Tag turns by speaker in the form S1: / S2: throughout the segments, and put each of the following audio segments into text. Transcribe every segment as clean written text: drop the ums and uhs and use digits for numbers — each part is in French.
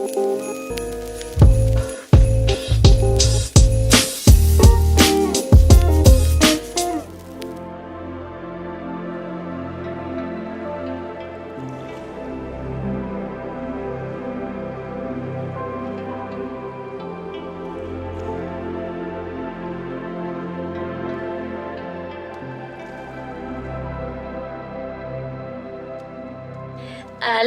S1: Allô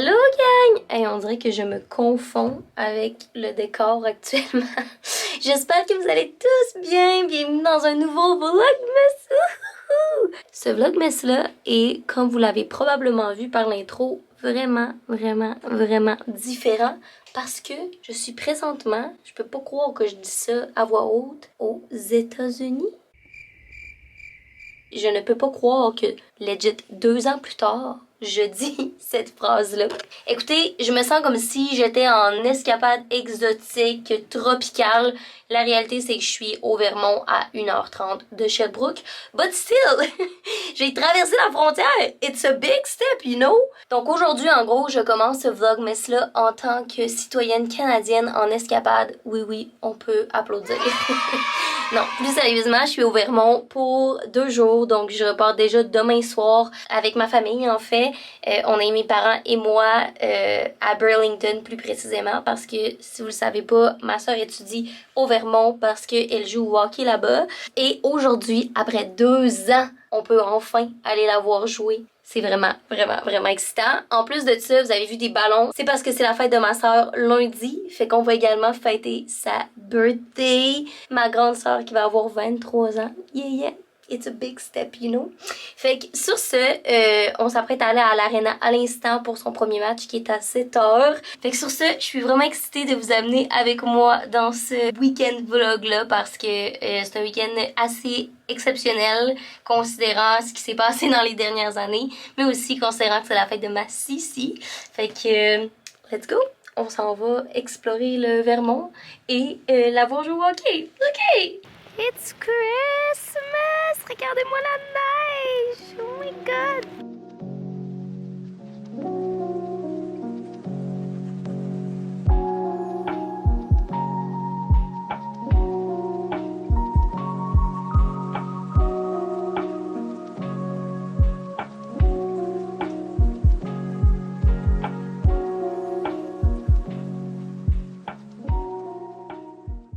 S1: gang! Hey, on dirait que je me confonds avec le décor actuellement. J'espère que vous allez tous bien. Bienvenue dans un nouveau vlogmas. Ce vlogmas-là est, comme vous l'avez probablement vu par l'intro, vraiment différent parce que je suis présentement, je peux pas croire que je dis ça à voix haute, aux États-Unis. Je ne peux pas croire que, legit, 2 ans plus tard, je dis cette phrase-là. Écoutez, je me sens comme si j'étais en escapade exotique, tropicale. La réalité, c'est que je suis au Vermont à 1h30 de Sherbrooke. But still, j'ai traversé la frontière. It's a big step, you know? Donc aujourd'hui, en gros, je commence ce vlogmas-là en tant que citoyenne canadienne en escapade. Oui, on peut applaudir. Non, plus sérieusement, je suis au Vermont pour 2 jours, donc je repars déjà demain soir avec ma famille en fait. On est mes parents et moi à Burlington plus précisément parce que si vous le savez pas, ma soeur étudie au Vermont parce qu'elle joue au hockey là-bas. Et aujourd'hui, après 2 ans, on peut enfin aller la voir jouer. C'est vraiment excitant. En plus de ça, vous avez vu des ballons. C'est parce que c'est la fête de ma soeur lundi. Fait qu'on va également fêter sa birthday. Ma grande soeur qui va avoir 23 ans. Yeah. It's a big step, you know. Fait que sur ce, on s'apprête à aller à l'arena à l'instant pour son premier match qui est à 7h. Fait que sur ce, je suis vraiment excitée de vous amener avec moi dans ce week-end vlog-là parce que c'est un week-end assez exceptionnel considérant ce qui s'est passé dans les dernières années, mais aussi considérant que c'est la fête de ma Sissi. Fait que, let's go! On s'en va explorer le Vermont et la voir jouer au hockey. OK! It's Christmas! Regardez-moi la neige! Oh my god!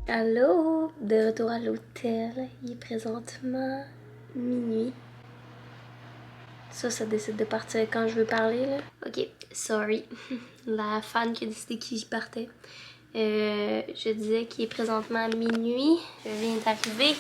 S1: Allô? De retour à l'hôtel. Il est présentement minuit. Ça décide de partir quand je veux parler, là. Ok, sorry. La fan qui a décidé qu'il partait. Je disais qu'il est présentement minuit. Je viens d'arriver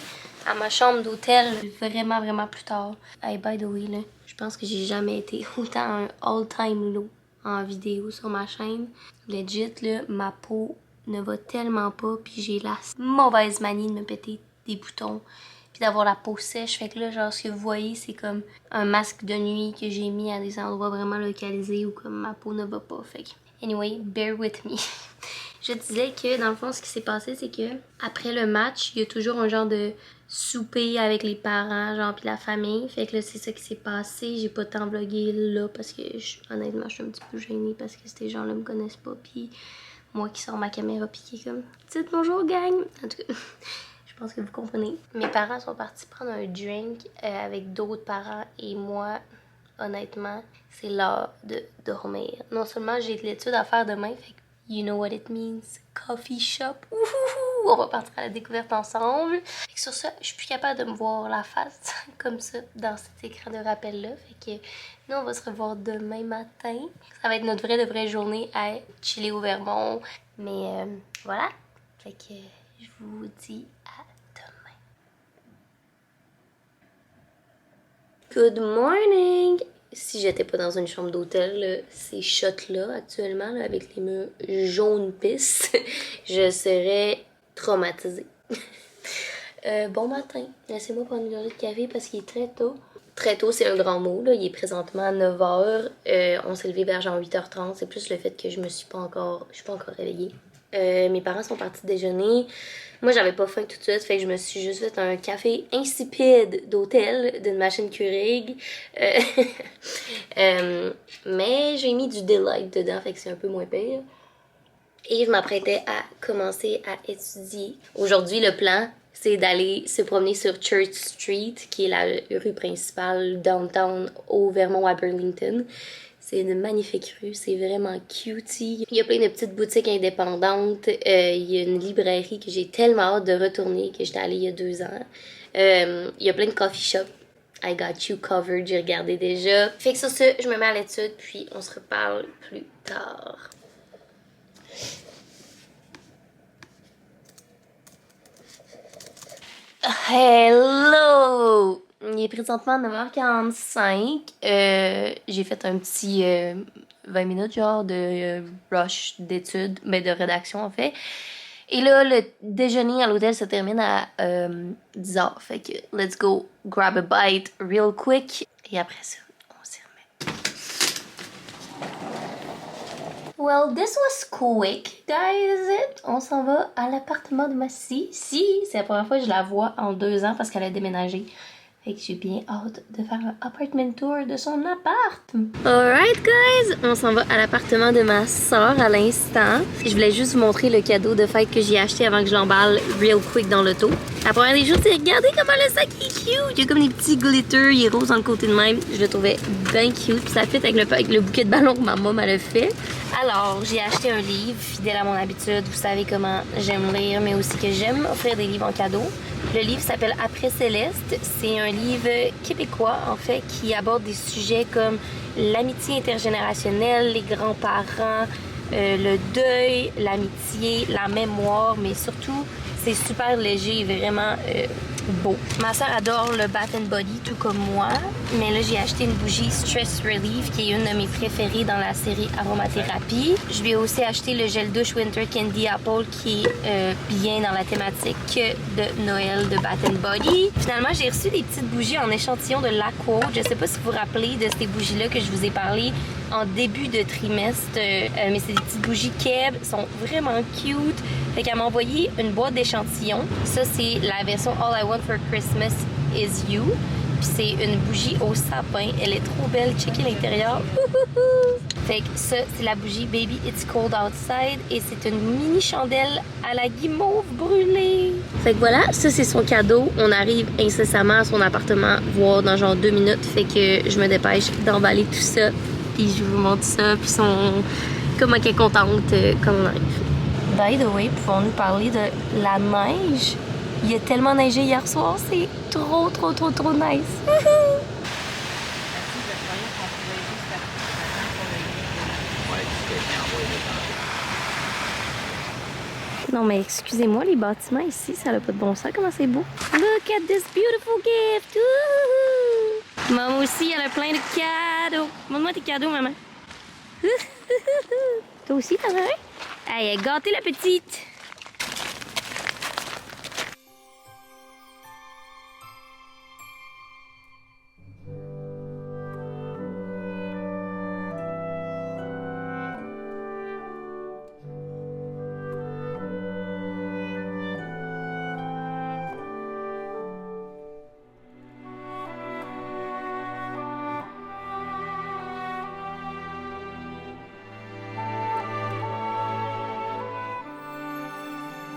S1: à ma chambre d'hôtel vraiment plus tard. Hey, by the way, là, je pense que j'ai jamais été autant un all-time low en vidéo sur ma chaîne. Legit, là, ma peau ne va tellement pas, puis j'ai la mauvaise manie de me péter des boutons puis d'avoir la peau sèche. Fait que là, genre, ce que vous voyez, c'est comme un masque de nuit que j'ai mis à des endroits vraiment localisés où comme ma peau ne va pas. Fait que, anyway, bear with me. Je disais que, dans le fond, ce qui s'est passé, c'est que après le match, il y a toujours un genre de souper avec les parents, genre, puis la famille. Fait que là, c'est ça qui s'est passé. J'ai pas tant vlogué là parce que, honnêtement, je suis un petit peu gênée parce que ces gens-là me connaissent pas. Puis moi qui sors ma caméra puis qui est comme « Dites bonjour, gang! » En tout cas, je pense que vous comprenez. Mes parents sont partis prendre un drink avec d'autres parents et moi, honnêtement, c'est l'heure de dormir. Non seulement j'ai de l'étude à faire demain, fait que you know what it means, coffee shop. Ouhouhou, on va partir à la découverte ensemble. Fait que sur ça, je suis plus capable de me voir la face comme ça dans cet écran de rappel-là. Fait que nous, on va se revoir demain matin. Ça va être notre vraie journée à chiller au Vermont. Mais voilà. Fait que je vous dis à demain. Good morning! Si j'étais pas dans une chambre d'hôtel, ces shots-là, actuellement, là, avec les murs jaunes pisse, je serais traumatisée. Bon matin. Laissez-moi prendre une gorgée de café parce qu'il est très tôt. Très tôt, c'est un grand mot, là. Il est présentement 9h. On s'est levé vers genre 8h30. C'est plus le fait que je suis pas encore réveillée. Mes parents sont partis déjeuner. Moi, j'avais pas faim tout de suite, fait que je me suis juste fait un café insipide d'hôtel d'une machine Keurig. Mais j'ai mis du Delight dedans, fait que c'est un peu moins pire. et je m'apprêtais à commencer à étudier. Aujourd'hui, le plan, c'est d'aller se promener sur Church Street, qui est la rue principale downtown au Vermont à Burlington. C'est une magnifique rue, c'est vraiment cutie. Il y a plein de petites boutiques indépendantes. Il y a une librairie que j'ai tellement hâte de retourner, que j'étais allée il y a 2 ans. Il y a plein de coffee shops. I got you covered, j'ai regardé déjà. Fait que sur ça, je me mets à l'étude, puis on se reparle plus tard. Hello! Il est présentement 9h45. J'ai fait un petit 20 minutes genre de rush d'études, mais de rédaction en fait. Et là, le déjeuner à l'hôtel se termine à 10h. Fait que let's go grab a bite real quick. Et après ça, on s'y remet. Well, this was quick, guys. On s'en va à l'appartement de ma Si. C'est la première fois que je la vois en 2 ans parce qu'elle a déménagé. Fait que j'ai bien hâte de faire un apartment tour de son appart. Alright, guys. On s'en va à l'appartement de ma soeur à l'instant. Je voulais juste vous montrer le cadeau de fête que j'ai acheté avant que je l'emballe real quick dans l'auto. La première des choses, c'est regardez comment le sac est cute. Il y a comme des petits glitters. Il est rose dans le côté de même. Je le trouvais bien cute. Puis ça fit avec le bouquet de ballons que ma maman a fait. Alors, j'ai acheté un livre, fidèle à mon habitude. Vous savez comment j'aime lire, mais aussi que j'aime offrir des livres en cadeau. Le livre s'appelle Après Céleste. C'est un livre québécois, en fait, qui aborde des sujets comme l'amitié intergénérationnelle, les grands-parents, le deuil, l'amitié, la mémoire, mais surtout, c'est super léger et vraiment beau. Ma soeur adore le Bath & Body, tout comme moi, mais là, j'ai acheté une bougie Stress Relief, qui est une de mes préférées dans la série Aromathérapie. Je lui ai aussi acheté le gel douche Winter Candy Apple, qui est bien dans la thématique de Noël de Bath & Body. Finalement, j'ai reçu des petites bougies en échantillon de Laquo. Je sais pas si vous vous rappelez de ces bougies-là que je vous ai parlé en début de trimestre, mais c'est des petites bougies Keb, sont vraiment cute. Fait qu'elle m'a envoyé une boîte d'échantillons. Ça, c'est la version All I Want for Christmas is You. Puis c'est une bougie au sapin. Elle est trop belle. Checkez l'intérieur. Fait que ça, c'est la bougie Baby It's Cold Outside. Et c'est une mini chandelle à la guimauve brûlée. Fait que voilà, ça c'est son cadeau. On arrive incessamment à son appartement, voire dans genre 2 minutes. Fait que je me dépêche d'emballer tout ça. Puis je vous montre ça. Puis comment qu'elle est contente quand on arrive. By the way, pouvons-nous parler de la neige? Il y a tellement neigé hier soir, c'est trop nice. Non mais excusez-moi, les bâtiments ici, ça n'a pas de bon sens. Comment c'est beau. Look at this beautiful gift. Maman aussi, elle a plein de cadeaux. Montre-moi tes cadeaux, maman. Toi aussi, t'en as un? Hey, gâtez la petite.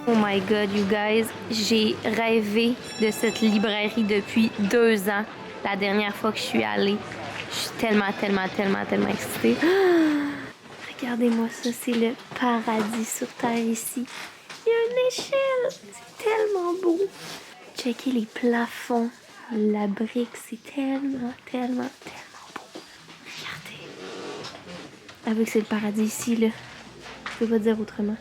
S1: Oh my god, you guys, j'ai rêvé de cette librairie depuis 2 ans. La dernière fois que je suis allée. Je suis tellement excitée. Regardez-moi ça, c'est le paradis sur Terre ici. Il y a une échelle, c'est tellement beau. Checkez les plafonds, la brique, c'est tellement beau. Regardez. Avec c'est le paradis ici, là. Je peux pas dire autrement.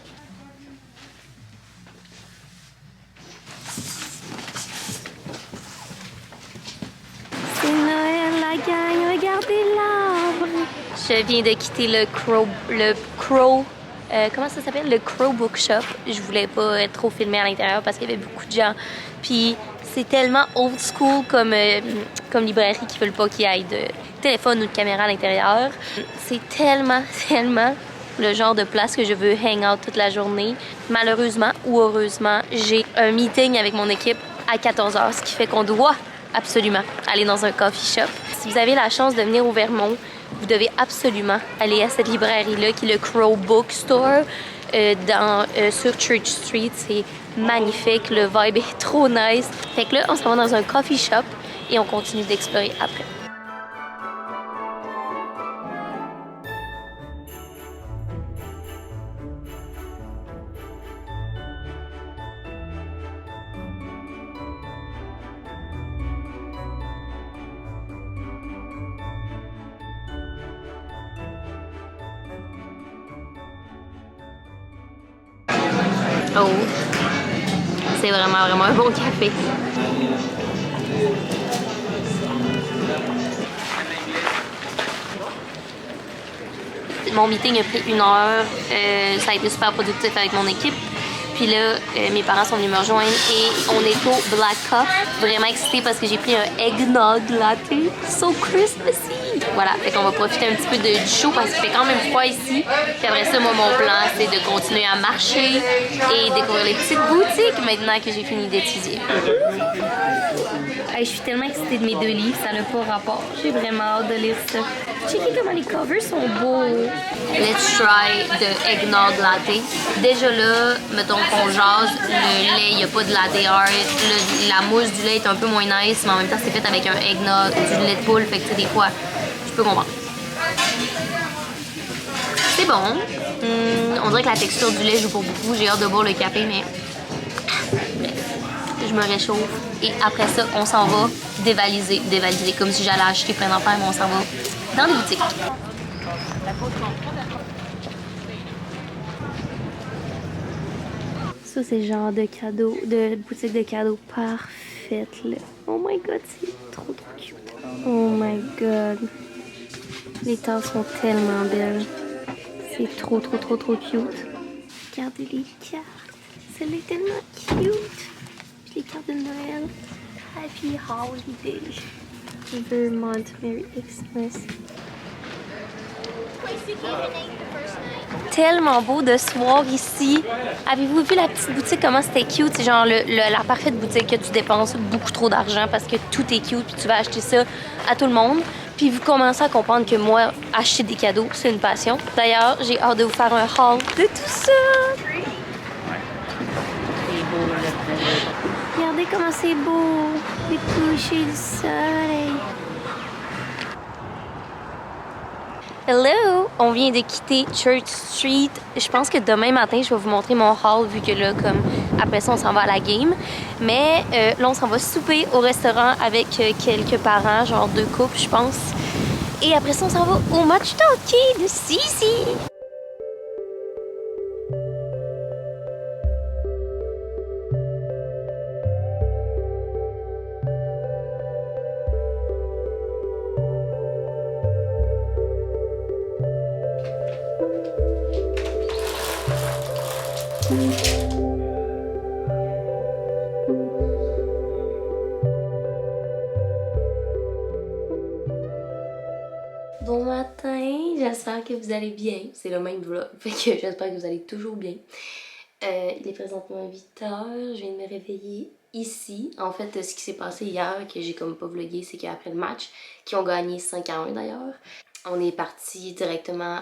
S1: C'est Noël, la gang, regardez l'arbre. Je viens de quitter le Crow, comment ça s'appelle? Le Crow Bookshop. Je voulais pas être trop filmée à l'intérieur parce qu'il y avait beaucoup de gens. Puis c'est tellement old school comme librairie qu'ils veulent pas qu'il y ait de téléphone ou de caméra à l'intérieur. C'est tellement le genre de place que je veux hang out toute la journée. Malheureusement ou heureusement, j'ai un meeting avec mon équipe à 14h, ce qui fait qu'on doit absolument aller dans un coffee shop. Si vous avez la chance de venir au Vermont, vous devez absolument aller à cette librairie-là qui est le Crow Bookstore. sur Church Street. C'est magnifique, le vibe est trop nice. Fait que là, on s'en va dans un coffee shop et on continue d'explorer après. Oh, c'est vraiment un bon café. Mon meeting a pris 1 heure, ça a été super productif avec mon équipe. Puis là, mes parents sont venus me rejoindre et on est au Black Cup. Vraiment excitée parce que j'ai pris un eggnog latte. So Christmassy! Voilà, fait qu'on va profiter un petit peu du show parce qu'il fait quand même froid ici. Puis après ça, moi, mon plan, c'est de continuer à marcher et découvrir les petites boutiques maintenant que j'ai fini d'étudier. Hey, je suis tellement excitée de mes 2 livres, ça n'a pas rapport. J'ai vraiment hâte de lire ça. Checkez comment les covers sont beaux. Let's try the eggnog latte. Déjà là, mettons qu'on jase, le lait, il n'y a pas de latte art. La mousse du lait est un peu moins nice, mais en même temps, c'est fait avec un eggnog, du lait de poule, fait que tu sais, des fois, je peux comprendre. C'est bon. On dirait que la texture du lait joue pour beaucoup. J'ai hâte de boire le café, mais je me réchauffe. Et après ça, on s'en va dévaliser, comme si j'allais acheter plein d'affaires, mais on s'en va dans les boutiques. Ça, c'est le genre de cadeau, de boutique de cadeaux parfaite, là. Oh my god, c'est trop cute. Oh my god. Les tasses sont tellement belles. C'est trop cute. Regardez les cartes. Celle-là est tellement cute. Puis les cartes de Noël. Happy Holiday. Vermont Merry Xmas. Tellement beau de se voir ici. Avez-vous vu la petite boutique, comment c'était cute? C'est genre la parfaite boutique que tu dépenses beaucoup trop d'argent parce que tout est cute puis tu vas acheter ça à tout le monde. Puis vous commencez à comprendre que moi, acheter des cadeaux, c'est une passion. D'ailleurs, j'ai hâte de vous faire un haul de tout ça. Regardez comment c'est beau, les couchers du soleil. Hello! On vient de quitter Church Street. Je pense que demain matin, je vais vous montrer mon haul vu que là, comme après ça, on s'en va à la game. Mais là, on s'en va souper au restaurant avec quelques parents, genre 2 couples, je pense. Et après ça, on s'en va au match hockey de Sisi. Bon matin, j'espère que vous allez bien. C'est le même vlog, fait que j'espère que vous allez toujours bien. Il est présentement 8h, je viens de me réveiller ici. En fait, ce qui s'est passé hier, que j'ai comme pas vlogué, c'est qu'après le match, qui ont gagné 5-1 d'ailleurs, on est parti directement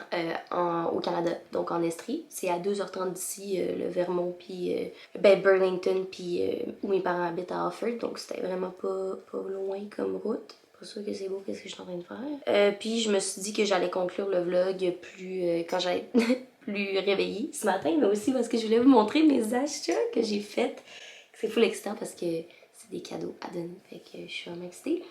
S1: au Canada, donc en Estrie. C'est à 2h30 d'ici, le Vermont, puis Burlington, puis où mes parents habitent à Offord, donc c'était vraiment pas loin comme route. Pas sûr que c'est beau, qu'est-ce que je suis en train de faire. Puis je me suis dit que j'allais conclure le vlog plus quand j'allais plus réveillée ce matin, mais aussi parce que je voulais vous montrer mes achats que j'ai faits. C'est full excitant parce que c'est des cadeaux à donner, fait que je suis vraiment excitée.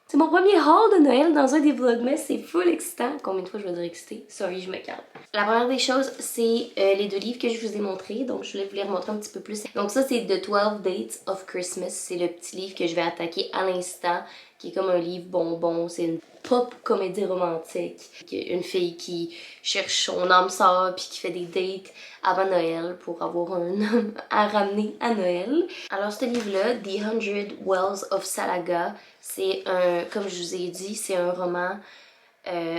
S1: C'est mon premier haul de Noël dans un des vlogmas, c'est full excitant. Combien de fois je vais dire excitée? Sorry, je me calme. La première des choses, c'est les 2 livres que je vous ai montrés, donc je voulais vous les remontrer un petit peu plus. Donc ça, c'est The 12 Dates of Christmas, c'est le petit livre que je vais attaquer à l'instant, qui est comme un livre bonbon, c'est une pop comédie romantique. Une fille qui cherche son âme sœur puis qui fait des dates avant Noël pour avoir un homme à ramener à Noël. Alors ce livre-là, The 100 Wells of Salaga, c'est un, comme je vous ai dit, c'est un roman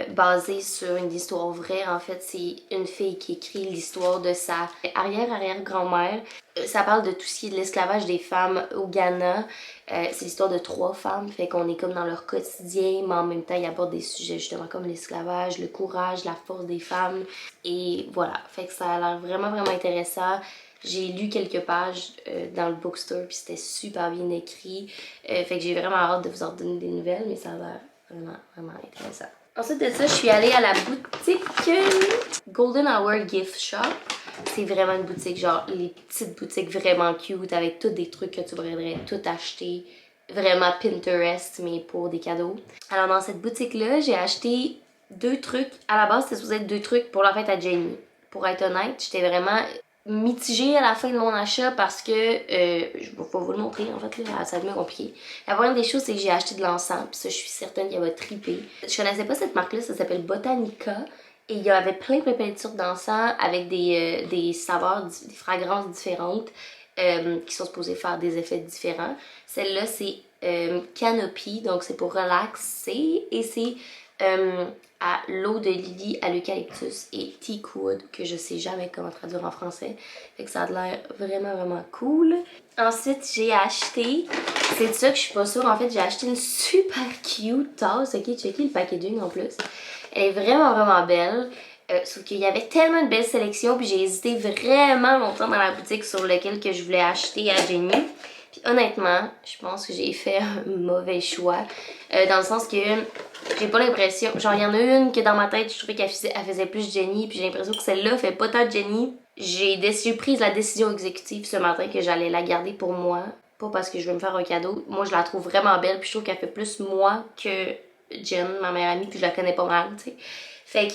S1: basé sur une histoire vraie. En fait, c'est une fille qui écrit l'histoire de sa arrière-arrière-grand-mère. Ça parle de tout ce qui est de l'esclavage des femmes au Ghana. C'est l'histoire de 3 femmes, fait qu'on est comme dans leur quotidien, mais en même temps, il aborde des sujets justement comme l'esclavage, le courage, la force des femmes. Et voilà, fait que ça a l'air vraiment, vraiment intéressant. J'ai lu quelques pages dans le bookstore, puis c'était super bien écrit. Fait que j'ai vraiment hâte de vous en donner des nouvelles, mais ça a l'air vraiment, vraiment intéressant. Ensuite de ça, je suis allée à la boutique Golden Hour Gift Shop. C'est vraiment une boutique, genre les petites boutiques vraiment cute avec tous des trucs que tu voudrais tout acheter. Vraiment Pinterest, mais pour des cadeaux. Alors dans cette boutique-là, j'ai acheté 2 trucs. À la base, c'était supposé être 2 trucs pour la fête à Jenny. Pour être honnête, j'étais vraiment mitigée à la fin de mon achat parce que, je vais vous le montrer en fait, là, ça devient compliqué. La première des choses, c'est que j'ai acheté de l'encens, puis ça, je suis certaine qu'elle va triper. Je connaissais pas cette marque-là, ça s'appelle Botanica. Et il y avait plein de sortes d'encens avec des saveurs, des fragrances différentes qui sont supposées faire des effets différents. Celle-là, c'est Canopy, donc c'est pour relaxer et c'est à l'eau de lily à l'eucalyptus et teakwood, que je sais jamais comment traduire en français. Fait que ça a l'air vraiment, vraiment cool. Ensuite, j'ai acheté, c'est de ça que je suis pas sûre, en fait, j'ai acheté une super cute tasse, ok, checkez le packaging en plus. Elle est vraiment, vraiment belle. Sauf qu'il y avait tellement de belles sélections, puis j'ai hésité vraiment longtemps dans la boutique sur lequel que je voulais acheter à Jenny. Puis honnêtement, je pense que j'ai fait un mauvais choix. Dans le sens que j'ai pas l'impression... Genre, il y en a une que dans ma tête, je trouvais qu'elle faisait plus Jenny, puis j'ai l'impression que celle-là fait pas tant Jenny. J'ai pris la décision exécutive ce matin que j'allais la garder pour moi. Pas parce que je veux me faire un cadeau. Moi, je la trouve vraiment belle, puis je trouve qu'elle fait plus moi que Jen, ma meilleure amie, puis je la connais pas mal, tu sais. Fait que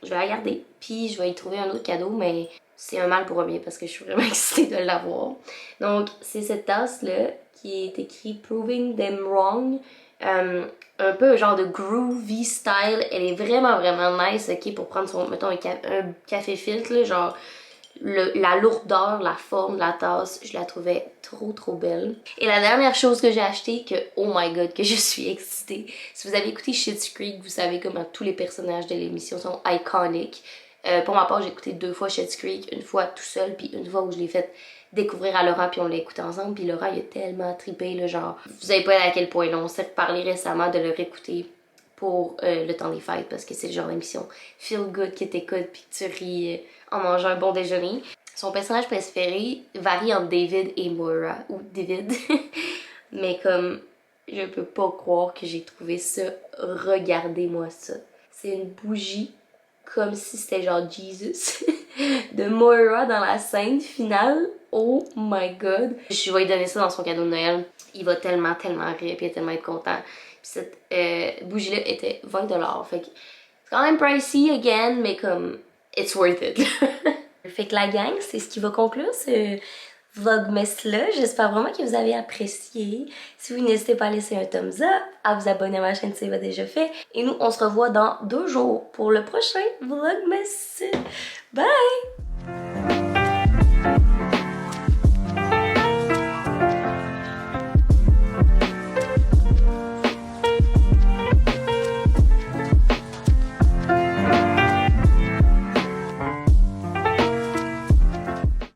S1: je vais la garder, puis je vais y trouver un autre cadeau, mais c'est un mal pour un bien parce que je suis vraiment excitée de l'avoir. Donc, c'est cette tasse-là qui est écrit Proving Them Wrong. Un peu un genre de groovy style. Elle est vraiment, vraiment nice, ok, pour prendre son, mettons, un café filtre, là, genre la lourdeur, la forme de la tasse, je la trouvais trop trop belle. Et la dernière chose que j'ai acheté, que oh my god, que je suis excitée. Si vous avez écouté Schitt's Creek, vous savez comment tous les personnages de l'émission sont iconiques. Pour ma part, j'ai écouté 2 fois Schitt's Creek, une fois tout seul, puis une fois où je l'ai fait découvrir à Laura, puis on l'a écouté ensemble, puis Laura, il a tellement trippé, là, genre, vous savez pas à quel point, là, on s'est reparlé récemment de le réécouter pour le temps des fêtes, parce que c'est le genre d'émission feel good que t'écoutes, puis que tu ris en mangeant un bon déjeuner. Son personnage préféré varie entre David et Moira, ou David, mais comme, je peux pas croire que j'ai trouvé ça, regardez-moi ça. C'est une bougie comme si c'était genre Jesus de Moira dans la scène finale. Oh my god. Je vais lui donner ça dans son cadeau de Noël. Il va tellement, tellement rire puis il va tellement être content. Puis cette bougie-là était 20$. Fait que c'est quand même pricey again, mais comme it's worth it. Fait que la gang, c'est ce qui va conclure ce vlogmas-là. J'espère vraiment que vous avez apprécié. Si vous n'hésitez pas à laisser un thumbs up, à vous abonner à ma chaîne si c'est déjà fait. Et nous, on se revoit dans 2 jours pour le prochain vlogmas. Bye!